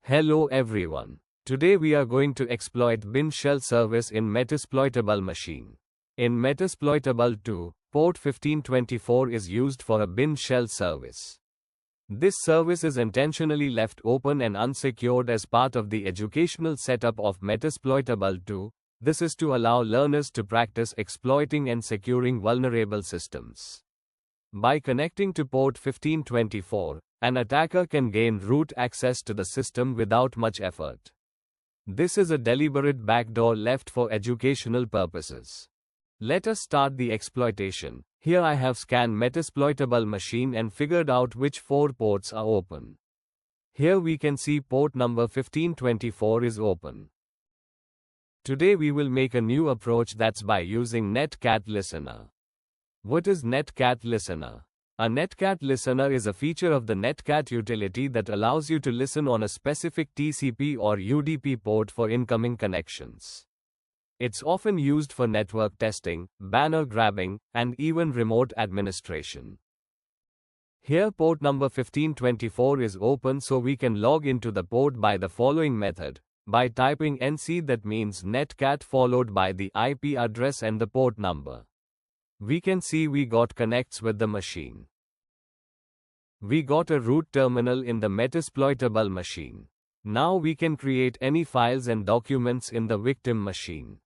Hello everyone. Today we are going to exploit bin shell service in Metasploitable machine. In Metasploitable 2, port 1524 is used for a bin shell service. This service is intentionally left open and unsecured as part of the educational setup of Metasploitable 2. This is to allow learners to practice exploiting and securing vulnerable systems. By connecting to port 1524, an attacker can gain root access to the system without much effort. This is a deliberate backdoor left for educational purposes. Let us start the exploitation. Here I have scanned Metasploitable machine and figured out which 4 ports are open. Here we can see port number 1524 is open. Today we will make a new approach, that's by using Netcat Listener. What is Netcat Listener? A Netcat Listener is a feature of the Netcat utility that allows you to listen on a specific TCP or UDP port for incoming connections. It's often used for network testing, banner grabbing, and even remote administration. Here port number 1524 is open, so we can log into the port by the following method. By typing NC, that means netcat, followed by the IP address and the port number. We can see we got connects with the machine. We got a root terminal in the Metasploitable machine. Now we can create any files and documents in the victim machine.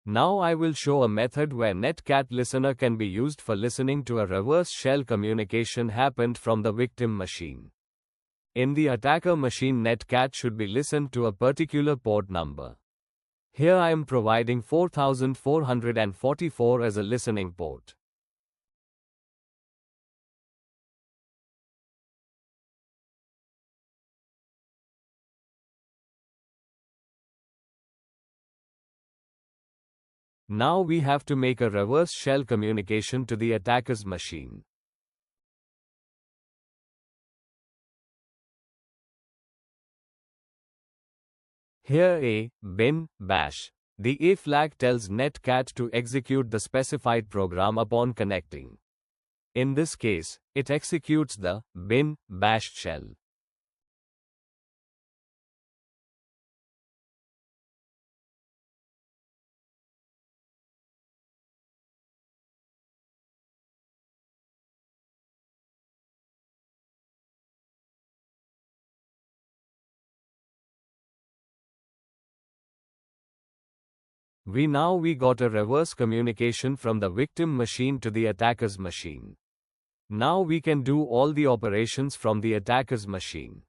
Now I will show a method where Netcat Listener can be used for listening to a reverse shell communication happened from the victim machine. In the attacker machine, Netcat should be listened to a particular port number. Here I am providing 4444 as a listening port. Now we have to make a reverse shell communication to the attacker's machine. Here A, bin, bash. The A flag tells Netcat to execute the specified program upon connecting. In this case, it executes the bin, bash shell. We got a reverse communication from the victim machine to the attacker's machine. Now we can do all the operations from the attacker's machine.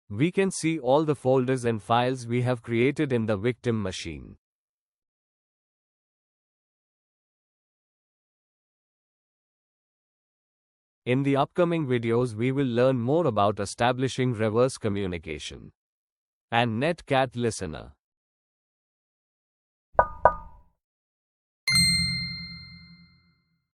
We can see all the folders and files we have created in the victim machine. In the upcoming videos we will learn more about establishing reverse communication and Netcat Listener.